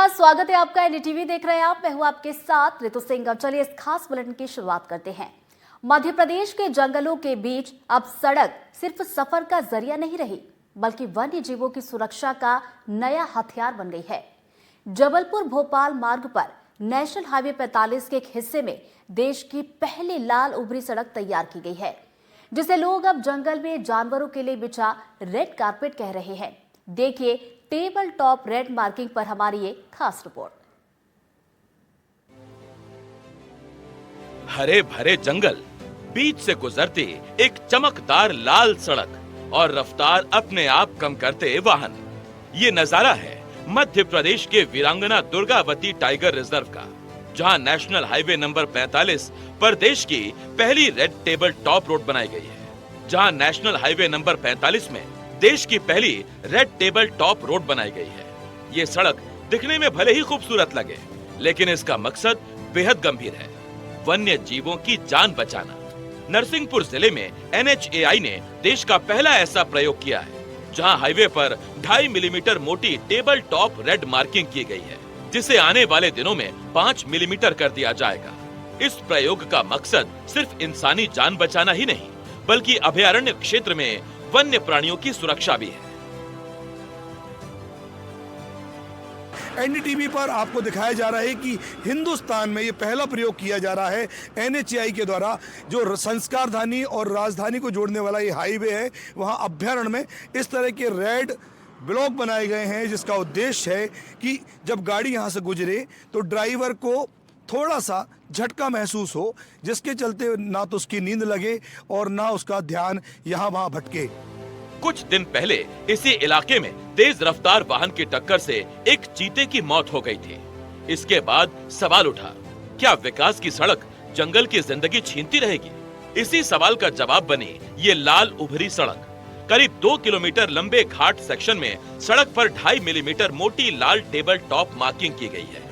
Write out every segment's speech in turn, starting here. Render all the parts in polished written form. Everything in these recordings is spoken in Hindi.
नमस्कार, स्वागत है आपका। एनडीटीवी देख रहे हैं आप। मैं हूं आपके साथ ऋतु सिंह। अब चलिए इस खास बुलेटिन की शुरुआत करते हैं। मध्य प्रदेश के जंगलों के बीच अब सड़क सिर्फ सफर का जरिया नहीं रही, बल्कि वन्य जीवों की सुरक्षा का नया हथियार बन गई है। जबलपुर भोपाल मार्ग पर नेशनल हाईवे 45 के एक हिस्से में देश की पहली लाल उभरी सड़क तैयार की गई है, जिसे लोग अब जंगल में जानवरों के लिए बिछा रेड कारपेट कह रहे हैं। देखिए टेबल टॉप रेड मार्किंग पर हमारी ये खास रिपोर्ट। हरे भरे जंगल, बीच से गुजरती एक चमकदार लाल सड़क और रफ्तार अपने आप कम करते वाहन। ये नजारा है मध्य प्रदेश के वीरांगना दुर्गावती टाइगर रिजर्व का, जहां नेशनल हाईवे नंबर 45 पर देश की पहली रेड टेबल टॉप रोड बनाई गई है। जहां नेशनल हाईवे नंबर 45 में देश की पहली रेड टेबल टॉप रोड बनाई गई है। ये सड़क दिखने में भले ही खूबसूरत लगे, लेकिन इसका मकसद बेहद गंभीर है, वन्य जीवों की जान बचाना। नरसिंहपुर जिले में NHAI ने देश का पहला ऐसा प्रयोग किया है, जहां हाईवे पर 2.5 मिलीमीटर मोटी टेबल टॉप रेड मार्किंग की गई है, जिसे आने वाले दिनों में 5 मिलीमीटर कर दिया जाएगा। इस प्रयोग का मकसद सिर्फ इंसानी जान बचाना ही नहीं, बल्कि अभयारण्य क्षेत्र में वन्य प्राणियों की सुरक्षा भी है। एनडीटीवी पर आपको दिखाया जा रहा है कि हिंदुस्तान में ये पहला प्रयोग किया जा रहा है NHAI के द्वारा। जो संस्कारधानी और राजधानी को जोड़ने वाला ये हाईवे है, वहाँ अभ्यारण्य में इस तरह के रेड ब्लॉक बनाए गए हैं, जिसका उद्देश्य है कि जब गाड़ी यहाँ से गुजरे तो ड्राइवर को थोड़ा सा झटका महसूस हो, जिसके चलते ना तो उसकी नींद लगे और ना उसका ध्यान यहाँ वहाँ भटके। कुछ दिन पहले इसी इलाके में तेज रफ्तार वाहन की टक्कर से एक चीते की मौत हो गई थी। इसके बाद सवाल उठा, क्या विकास की सड़क जंगल की जिंदगी छीनती रहेगी? इसी सवाल का जवाब बनी ये लाल उभरी सड़क। करीब 2 किलोमीटर लंबे घाट सेक्शन में सड़क पर 2.5 मिलीमीटर मोटी लाल टेबल टॉप मार्किंग की गई है।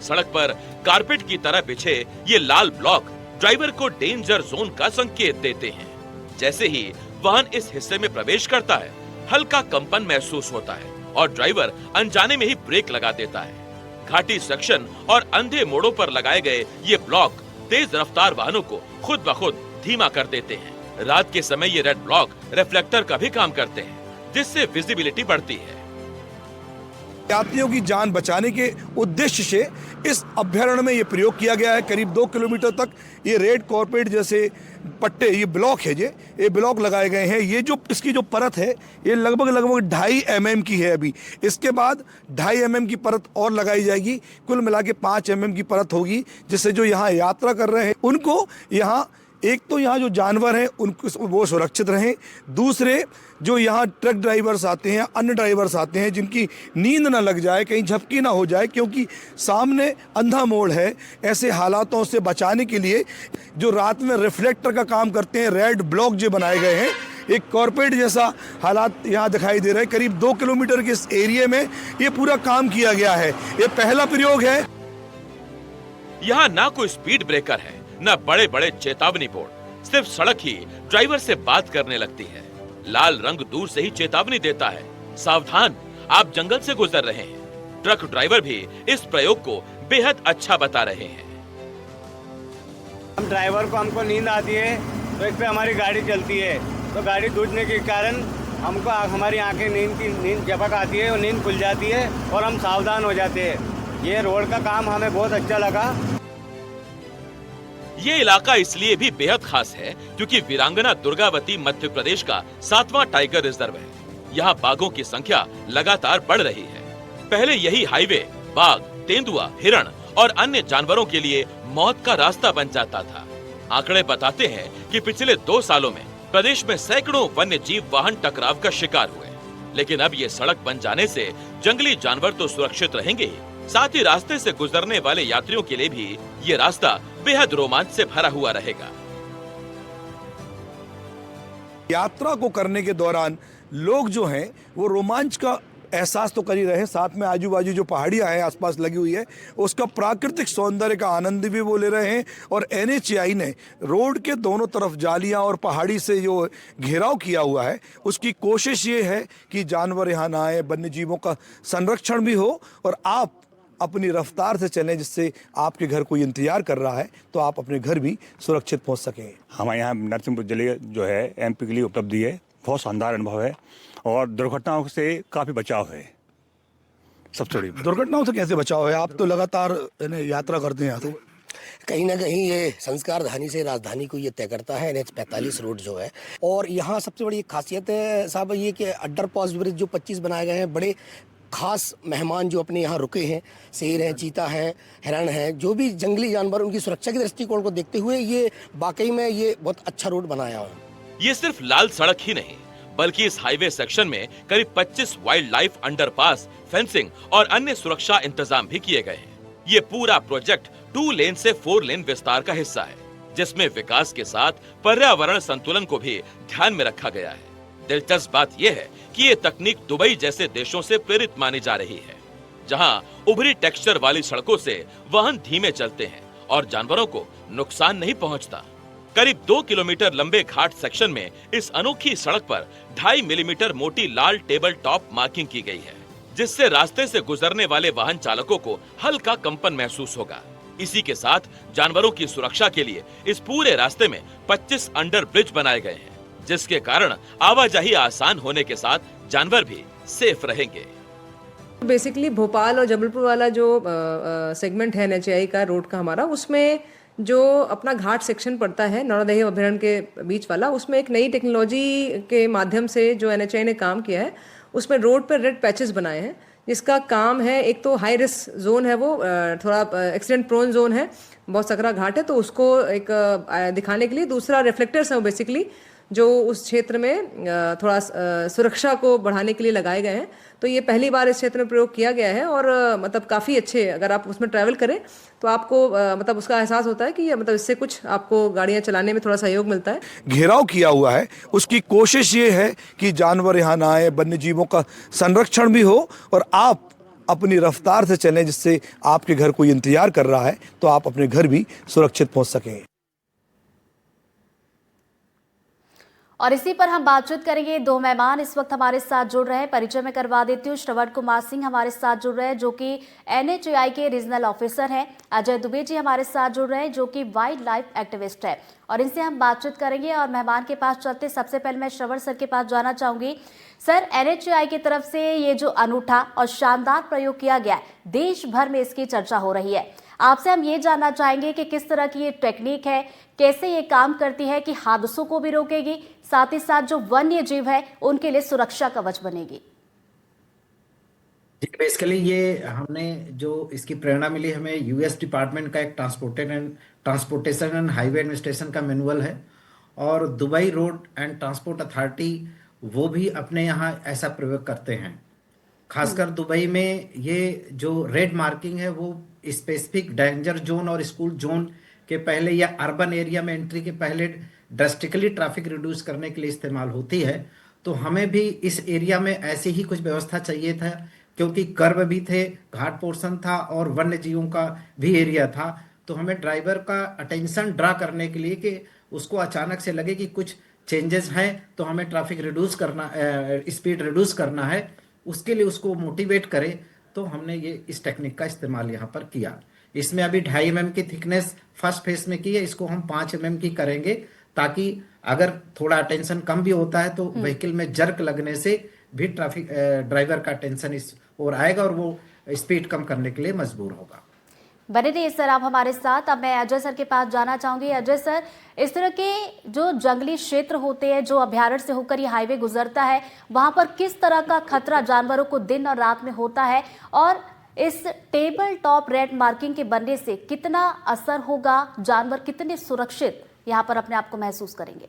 सड़क पर कारपेट की तरह बिछे ये लाल ब्लॉक ड्राइवर को डेंजर जोन का संकेत देते हैं। जैसे ही वाहन इस हिस्से में प्रवेश करता है, हल्का कंपन महसूस होता है और ड्राइवर अनजाने में ही ब्रेक लगा देता है। घाटी सेक्शन और अंधे मोड़ों पर लगाए गए ये ब्लॉक तेज रफ्तार वाहनों को खुद ब खुद धीमा कर देते हैं। रात के समय ये रेड ब्लॉक रिफ्लेक्टर का भी काम करते हैं, जिससे विजिबिलिटी बढ़ती है। यात्रियों की जान बचाने के उद्देश्य से इस अभ्यारण्य में ये प्रयोग किया गया है। करीब 2 किलोमीटर तक ये रेड कॉर्पेट जैसे पट्टे, ये ब्लॉक है, ये ब्लॉक लगाए गए हैं। ये जो इसकी जो परत है, ये लगभग 2.5 mm की है। अभी इसके बाद 2.5 mm की परत और लगाई जाएगी। कुल मिला के 5 mm की परत होगी, जिससे जो यहाँ यात्रा कर रहे हैं उनको यहाँ एक तो यहाँ जो जानवर हैं उनको वो सुरक्षित रहें, दूसरे जो यहाँ ट्रक ड्राइवर्स आते हैं, अन्य ड्राइवर्स आते हैं, जिनकी नींद ना लग जाए, कहीं झपकी ना हो जाए, क्योंकि सामने अंधा मोड़ है। ऐसे हालातों से बचाने के लिए जो रात में रिफ्लेक्टर का काम करते हैं, रेड ब्लॉक जो बनाए गए हैं, एक कॉर्पेट जैसा हालात यहाँ दिखाई दे रहे हैं। करीब 2 किलोमीटर के इस एरिया में ये पूरा काम किया गया है। ये पहला प्रयोग है। यहाँ ना कोई स्पीड ब्रेकर है, न बड़े बड़े चेतावनी बोर्ड, सिर्फ सड़क ही ड्राइवर से बात करने लगती है। लाल रंग दूर से ही चेतावनी देता है, सावधान, आप जंगल से गुजर रहे हैं। ट्रक ड्राइवर भी इस प्रयोग को बेहद अच्छा बता रहे हैं। हम ड्राइवर को हमको नींद आती है तो एक पे हमारी गाड़ी चलती है, तो गाड़ी दूजने के कारण हमको हमारी आंखें नींद झपक आती है और नींद खुल जाती है और हम सावधान हो जाते हैं। ये रोड का काम हमें बहुत अच्छा लगा। ये इलाका इसलिए भी बेहद खास है क्योंकि वीरांगना दुर्गावती मध्य प्रदेश का 7वां टाइगर रिजर्व है। यहाँ बाघों की संख्या लगातार बढ़ रही है। पहले यही हाईवे बाघ, तेंदुआ, हिरण और अन्य जानवरों के लिए मौत का रास्ता बन जाता था। आंकड़े बताते हैं कि पिछले 2 सालों में प्रदेश में सैकड़ों वन्य जीव वाहन टकराव का शिकार हुए, लेकिन अब ये सड़क बन जाने से जंगली जानवर तो सुरक्षित रहेंगे ही, साथ ही रास्ते से गुजरने वाले यात्रियों के लिए भी ये रास्ता बेहद रोमांच से भरा हुआ रहेगा। यात्रा को करने के दौरान लोग जो हैं वो रोमांच का एहसास तो कर ही रहे हैं, साथ में आजू बाजू जो पहाड़ियाँ हैं आसपास लगी हुई है उसका प्राकृतिक सौंदर्य का आनंद भी वो ले रहे हैं। और NHAI ने रोड के दोनों तरफ जालियाँ और पहाड़ी से जो घेराव किया हुआ है उसकी कोशिश ये है कि जानवर यहाँ ना आए, वन्य जीवों का संरक्षण भी हो और आप अपनी रफ्तार से चलें जिससे आपके घर कोई इंतजार कर रहा है तो आप अपने घर भी सुरक्षित पहुंच सकें। हमारे यहाँ नरसिंहपुर जिले जो है एमपी के लिए उपलब्धि है, बहुत शानदार अनुभव है और दुर्घटनाओं से काफ़ी बचाव है। सबसे बड़ी दुर्घटनाओं से कैसे बचाव है? आप तो लगातार यात्रा करते हैं यहाँ से। कहीं ना कहीं ये संस्कार धानी से राजधानी को ये तय करता है NH 45 रोड जो है। और यहाँ सबसे बड़ी खासियत है साहब ये कि अंडर पास ब्रिज जो 25 बनाए गए हैं, बड़े खास मेहमान जो अपने यहाँ रुके हैं, शेर हैं, चीता हैं, हिरण हैं, जो भी जंगली जानवर, उनकी सुरक्षा के दृष्टिकोण को देखते हुए ये वाकई में ये बहुत अच्छा रोड बनाया है। ये सिर्फ लाल सड़क ही नहीं बल्कि इस हाईवे सेक्शन में करीब 25 वाइल्ड लाइफ अंडरपास, फेंसिंग और अन्य सुरक्षा इंतजाम भी किए गए हैं। ये पूरा प्रोजेक्ट 2 लेन से 4 लेन विस्तार का हिस्सा है, जिसमें विकास के साथ पर्यावरण संतुलन को भी ध्यान में रखा गया है। दिलचस्प बात यह है कि ये तकनीक दुबई जैसे देशों से प्रेरित मानी जा रही है, जहां उभरी टेक्सचर वाली सड़कों से वाहन धीमे चलते हैं और जानवरों को नुकसान नहीं पहुंचता। करीब 2 किलोमीटर लंबे घाट सेक्शन में इस अनोखी सड़क पर 2.5 मिलीमीटर मोटी लाल टेबल टॉप मार्किंग की गई है, जिससे रास्ते से गुजरने वाले वाहन चालकों को हल्का कंपन महसूस होगा। इसी के साथ जानवरों की सुरक्षा के लिए इस पूरे रास्ते में 25 अंडर ब्रिज बनाए गए हैं, जिसके कारण आवाजाही आसान होने के साथ जानवर भी सेफ रहेंगे। बेसिकली भोपाल और जबलपुर वाला जो सेगमेंट है NHAI का रोड का हमारा, उसमें जो अपना घाट सेक्शन पड़ता है नौरादही अभयारण्य के बीच वाला, उसमें एक नई टेक्नोलॉजी के माध्यम से जो NHAI ने काम किया है, उसमें रोड पर रेड पैचेस बनाए हैं, जिसका काम है, एक तो हाई रिस्क जोन है, वो थोड़ा एक्सीडेंट प्रोन जोन है, बहुत सकरा घाट है, तो उसको एक दिखाने के लिए। दूसरा रिफ्लेक्टर्स हैं बेसिकली जो उस क्षेत्र में थोड़ा सुरक्षा को बढ़ाने के लिए लगाए गए हैं। तो ये पहली बार इस क्षेत्र में प्रयोग किया गया है और मतलब काफ़ी अच्छे, अगर आप उसमें ट्रैवल करें तो आपको मतलब उसका एहसास होता है कि ये मतलब इससे कुछ आपको गाड़ियाँ चलाने में थोड़ा सहयोग मिलता है। घेराव किया हुआ है, उसकी कोशिश ये है कि जानवर यहाँ ना आए, वन्य जीवों का संरक्षण भी हो और आप अपनी रफ्तार से चलें जिससे आपके घर कोई इंतजार कर रहा है तो आप अपने घर भी सुरक्षित पहुंच सकें। और इसी पर हम बातचीत करेंगे। 2 मेहमान इस वक्त हमारे साथ जुड़ रहे हैं। परिचय में करवा देती हूँ। श्रवण कुमार सिंह हमारे साथ जुड़ रहे हैं, जो कि NHAI के रीजनल ऑफिसर हैं। अजय दुबे जी हमारे साथ जुड़ रहे हैं, जो कि वाइल्ड लाइफ एक्टिविस्ट है, और इनसे हम बातचीत करेंगे। और मेहमान के पास चलते सबसे पहले मैं श्रवण सर के पास जाना चाहूंगी। सर, NHAI की तरफ से ये जो अनूठा और शानदार प्रयोग किया गया है, देश भर में इसकी चर्चा हो रही है। आपसे हम ये जानना चाहेंगे कि किस तरह की ये टेक्निक है, कैसे ये काम करती है कि हादसों को भी रोकेगी, साथ ही साथ जो वन्य जीव है उनके लिए सुरक्षा कवच बनेगी। बेसिकली ये हमने जो इसकी प्रेरणा मिली हमें US डिपार्टमेंट का एक ट्रांसपोर्टेशन एंड हाईवे एडमिनिस्ट्रेशन का मैनुअल है, और Dubai road and transport authority वो भी अपने यहाँ ऐसा प्रयोग करते हैं। खासकर दुबई में ये जो रेड मार्किंग है वो स्पेसिफिक डेंजर जोन और स्कूल जोन के पहले या अर्बन एरिया में एंट्री के पहले ड्रास्टिकली ट्रैफिक रिड्यूस करने के लिए इस्तेमाल होती है। तो हमें भी इस एरिया में ऐसी ही कुछ व्यवस्था चाहिए था, क्योंकि कर्व भी थे, घाट पोर्शन था और वन्य जीवों का भी एरिया था। तो हमें ड्राइवर का अटेंशन ड्रा करने के लिए कि उसको अचानक से लगे कि कुछ चेंजेस हैं तो हमें ट्रैफिक रिड्यूस करना, स्पीड रिड्यूस करना है, उसके लिए उसको मोटिवेट करे। तो हमने ये इस टेक्निक का इस्तेमाल यहाँ पर किया। इसमें अभी 2.5 mm की थिकनेस फर्स्ट फेज में की है, इसको हम 5 mm की करेंगे, ताकि अगर थोड़ा अटेंशन कम भी होता है तो व्हीकल में जर्क लगने से भी ट्रैफिक ड्राइवर का अटेंशन इस ओर आएगा और वो स्पीड कम करने के लिए मजबूर होगा। बने रहिए सर आप हमारे साथ। अब मैं अजय सर के पास जाना चाहूंगी। अजय सर, इस तरह के जो जंगली क्षेत्र होते हैं, जो अभ्यारण्य से होकर ये हाईवे गुजरता है, वहां पर किस तरह का खतरा जानवरों को दिन और रात में होता है, और इस टेबल टॉप रेड मार्किंग के बनने से कितना असर होगा, जानवर कितने सुरक्षित यहाँ पर अपने आप को महसूस करेंगे?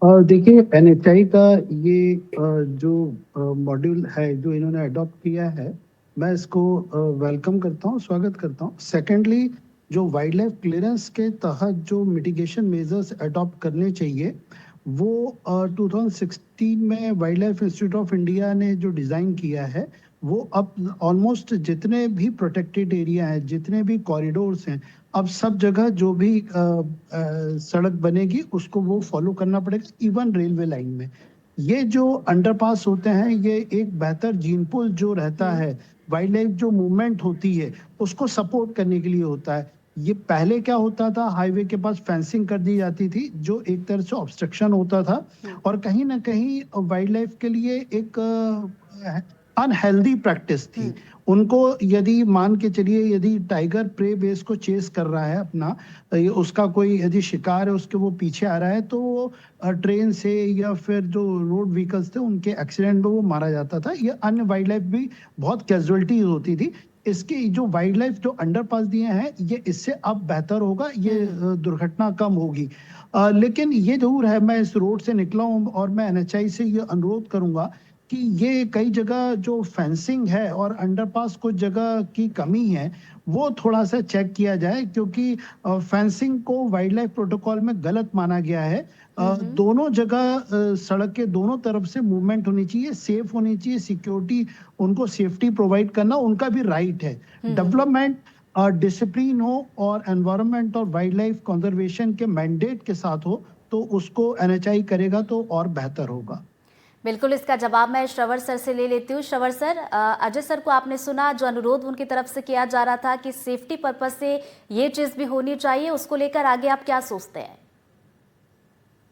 देखिए, NHAI का ये जो मॉड्यूल है जो इन्होंने अडॉप्ट किया है, मैं इसको वेलकम करता हूँ, स्वागत करता हूँ। सेकेंडली, जो वाइल्ड लाइफ क्लियरेंस के तहत जो मिटिगेशन मेजर्स अडॉप्ट करने चाहिए, वो 2016 में wild life institute of India ने जो डिज़ाइन किया है, वो अब ऑलमोस्ट जितने भी प्रोटेक्टेड एरिया हैं, जितने भी कॉरिडोर्स हैं, अब सब जगह जो भी सड़क बनेगी उसको वो फॉलो करना पड़ेगा, इवन रेलवे लाइन में। ये जो अंडरपास होते हैं, ये एक बेहतर जीन पुल जो रहता है, वाइल्ड लाइफ जो मूवमेंट होती है उसको सपोर्ट करने के लिए होता है। ये पहले क्या होता था, हाईवे के पास फेंसिंग कर दी जाती थी जो एक तरह से ऑब्स्ट्रक्शन होता था और कहीं ना कहीं वाइल्ड लाइफ के लिए एक अनहेल्दी प्रैक्टिस थी। उनको यदि मान के चलिए यदि टाइगर प्रे बेस को चेस कर रहा है अपना, उसका कोई यदि शिकार है उसके वो पीछे आ रहा है तो वो ट्रेन से या फिर जो रोड व्हीकल्स थे उनके एक्सीडेंट में वो मारा जाता था। ये अन्य वाइल्ड लाइफ भी बहुत कैजुअलिटीज होती थी। इसके जो वाइल्ड लाइफ जो अंडरपास दिए हैं ये इससे अब बेहतर होगा, ये दुर्घटना कम होगी। लेकिन ये जरूर है, मैं इस रोड से निकला हूँ और मैं एनएचआई से ये अनुरोध करूंगा कि ये कई जगह जो फेंसिंग है और अंडरपास कुछ जगह की कमी है वो थोड़ा सा चेक किया जाए, क्योंकि फेंसिंग को वाइल्ड लाइफ प्रोटोकॉल में गलत माना गया है। दोनों जगह सड़क के दोनों तरफ से मूवमेंट होनी चाहिए, सेफ होनी चाहिए, सिक्योरिटी, उनको सेफ्टी प्रोवाइड करना उनका भी राइट है। डेवलपमेंट डिसिप्लिन हो और एनवायरनमेंट और वाइल्ड लाइफ कंजर्वेशन के मैंडेट के साथ हो तो उसको एनएचआई करेगा तो और बेहतर होगा। बिल्कुल, इसका जवाब मैं श्रवण सर से ले लेती हूँ। श्रवण सर, अजय सर को आपने सुना जो अनुरोध उनकी तरफ से किया जा रहा था कि सेफ्टी पर्पस से ये चीज भी होनी चाहिए, उसको लेकर आगे आप क्या सोचते हैं?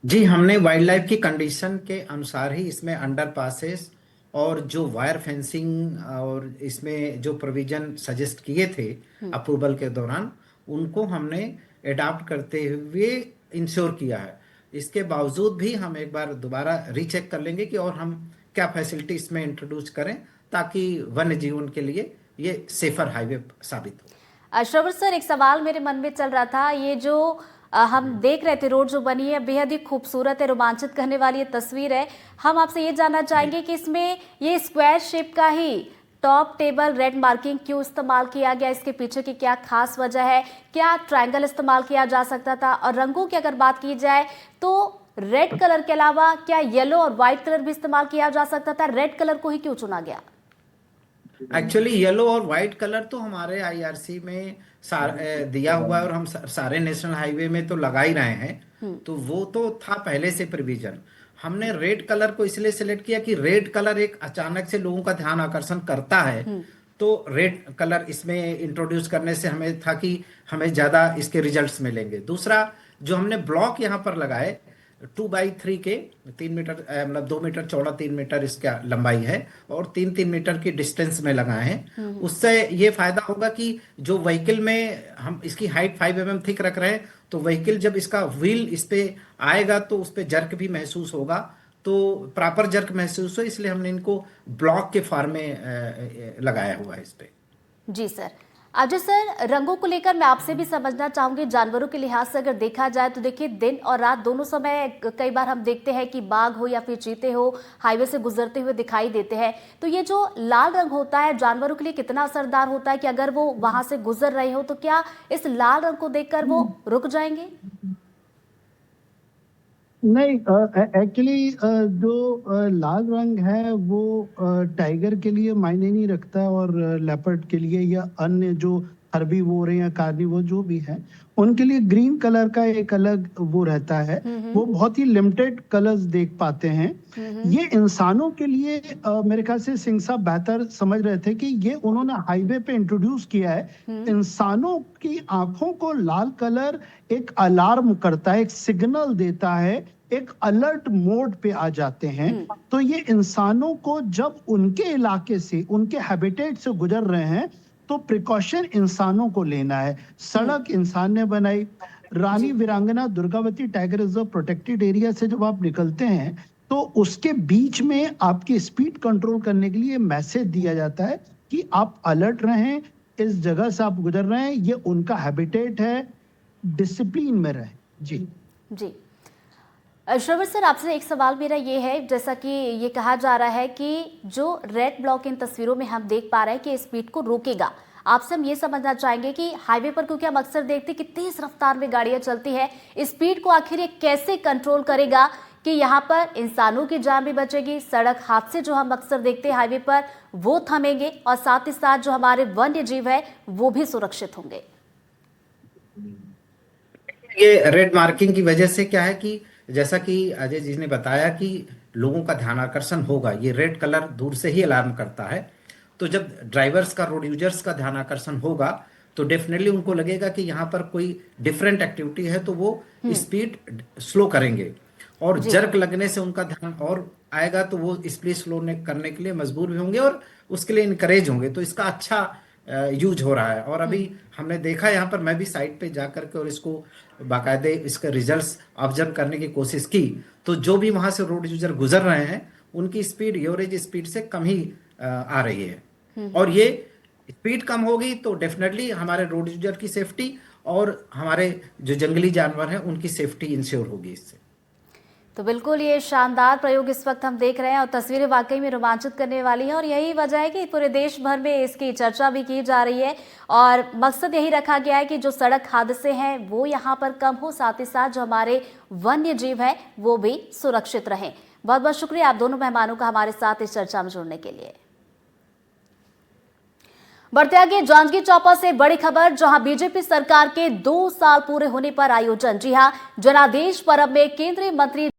जी, हमने वाइल्ड लाइफ की कंडीशन के अनुसार ही इसमें अंडर पासेस और जो वायर फेंसिंग और इसमें जो प्रोविजन सजेस्ट किए थे अप्रूवल के दौरान, उनको हमने अडॉप्ट करते हुए इंश्योर किया है। इसके बावजूद भी हम एक बार दोबारा रीचेक कर लेंगे कि और हम क्या फैसिलिटी इसमें इंट्रोड्यूस करें ताकि वन्य जीवन के लिए ये सेफर हाईवे साबित हो। श्रवण सर, एक सवाल मेरे मन में चल रहा था, ये जो हम देख रहे थे रोड जो बनी है बेहद ही खूबसूरत है, रोमांचित करने वाली ये तस्वीर है। हम आपसे ये जानना चाहेंगे कि इसमें ये स्क्वायर शेप का ही टॉप टेबल रेड मार्किंग क्यों इस्तेमाल किया गया, इसके पीछे की क्या खास वजह है? क्या ट्रायंगल इस्तेमाल किया जा सकता था? और रंगों की अगर बात की जाए तो रेड कलर के अलावा क्या येलो और व्हाइट कलर भी इस्तेमाल किया जा सकता था? रेड कलर को ही क्यों चुना गया? एक्चुअली येलो और व्हाइट कलर तो हमारे आईआरसी में दिया हुआ है और हम सारे नेशनल हाईवे में तो लगा ही रहे हैं, तो वो तो था पहले से प्रोविजन। हमने रेड कलर को इसलिए सिलेक्ट किया कि रेड कलर एक अचानक से लोगों का ध्यान आकर्षण करता है, तो रेड कलर इसमें इंट्रोड्यूस करने से हमें था कि हमें ज्यादा इसके रिजल्ट्स मिलेंगे। दूसरा, जो हमने ब्लॉक यहाँ पर लगाए 2x3 के 3 मीटर मतलब 2 मीटर चौड़ा 3 मीटर इसका लंबाई है और 3-3 मीटर की डिस्टेंस में लगाए हैं, उससे ये फायदा होगा कि जो व्हीकल में हम इसकी हाइट 5 mm थिक रख रहे हैं तो व्हीकल जब इसका व्हील इस पे आएगा तो उस पे जर्क भी महसूस होगा, तो प्रॉपर जर्क महसूस हो, इसलिए हमने इनको ब्लॉक के फॉर्म में लगाया हुआ है इस पे। जी सर। अजय सर, रंगों को लेकर मैं आपसे भी समझना चाहूंगी, जानवरों के लिहाज से अगर देखा जाए तो देखिए दिन और रात दोनों समय कई बार हम देखते हैं कि बाघ हो या फिर चीते हो हाईवे से गुजरते हुए दिखाई देते हैं, तो ये जो लाल रंग होता है जानवरों के लिए कितना असरदार होता है कि अगर वो वहां से गुजर रहे हो तो क्या इस लाल रंग को देखकर वो रुक जाएंगे? नहीं, एक्चुअली जो लाल रंग है वो टाइगर के लिए मायने नहीं रखता और लेपर्ड के लिए या अन्य जो हर्बीवोर हैं या कार्निवोर जो भी हैं उनके लिए ग्रीन कलर का एक अलग वो रहता है, वो बहुत ही लिमिटेड कलर्स देख पाते हैं। ये इंसानों के लिए मेरे ख्याल से सिंह साहब बेहतर समझ रहे थे कि ये उन्होंने हाईवे पे इंट्रोड्यूस किया है। इंसानों की आंखों को लाल कलर एक अलार्म करता है, एक सिग्नल देता है, एक अलर्ट मोड पे आ जाते हैं। तो ये इंसानों को जब उनके इलाके से उनके हैबिटेट से गुजर रहे हैं तो प्रिकॉशन इंसानों को लेना है। सड़क इंसान ने बनाई। रानी वीरांगना Durgavati tiger reserve protected area से जब आप निकलते हैं तो उसके बीच में आपकी स्पीड कंट्रोल करने के लिए मैसेज दिया जाता है कि आप अलर्ट रहें, इस जगह से आप गुजर रहे हैं, ये उनका हैबिटेट है, डिसिप्लिन में रहें। जी जी। श्रवण सर, आपसे एक सवाल मेरा ये है, जैसा कि ये कहा जा रहा है कि जो रेड ब्लॉक इन तस्वीरों में हम देख पा रहे हैं कि स्पीड को रोकेगा, आपसे हम ये समझना चाहेंगे कि हाईवे पर क्योंकि हम अक्सर देखते हैं कि तेज रफ्तार में गाड़ियां चलती है, स्पीड को आखिर ये कैसे कंट्रोल करेगा कि यहाँ पर इंसानों की जान भी बचेगी, सड़क हादसे जो हम अक्सर देखते हैं हाईवे पर वो थमेंगे और साथ ही साथ जो हमारे वन्य जीव है वो भी सुरक्षित होंगे? ये रेड मार्किंग की वजह से क्या है कि जैसा कि अजय जी ने बताया कि लोगों का ध्यान आकर्षण होगा, ये रेड कलर दूर से ही अलार्म करता है तो जब ड्राइवर्स का, रोड यूजर्स का ध्यान आकर्षण होगा तो डेफिनेटली उनको लगेगा कि यहाँ पर कोई डिफरेंट एक्टिविटी है, तो वो स्पीड स्लो करेंगे, और जर्क लगने से उनका ध्यान और आएगा, तो वो स्पीड स्लो करने के लिए मजबूर भी होंगे और उसके लिए इनकरेज होंगे। तो इसका अच्छा यूज हो रहा है। और अभी हमने देखा यहाँ पर, मैं भी साइट पे जा करके और इसको बाकायदे इसके रिजल्ट्स ऑब्जर्व करने की कोशिश की, तो जो भी वहां से रोड यूजर गुजर रहे हैं उनकी स्पीड एवरेज स्पीड से कम ही आ रही है। और ये स्पीड कम होगी तो डेफिनेटली हमारे रोड यूजर की सेफ्टी और हमारे जो जंगली जानवर हैं उनकी सेफ्टी इंश्योर होगी इससे। तो बिल्कुल ये शानदार प्रयोग इस वक्त हम देख रहे हैं और तस्वीरें वाकई में रोमांचित करने वाली हैं, और यही वजह है कि पूरे देश भर में इसकी चर्चा भी की जा रही है और मकसद यही रखा गया है कि जो सड़क हादसे हैं वो यहाँ पर कम हो, साथ ही साथ जो हमारे वन्य जीव हैं वो भी सुरक्षित रहें। बहुत बहुत शुक्रिया आप दोनों मेहमानों का हमारे साथ इस चर्चा में जुड़ने के लिए। बढ़ते आगे जांजगीर चांपा से बड़ी खबर, जहां बीजेपी सरकार के 2 साल पूरे होने पर आयोजन, जी हां, जनादेश पर्व में केंद्रीय मंत्री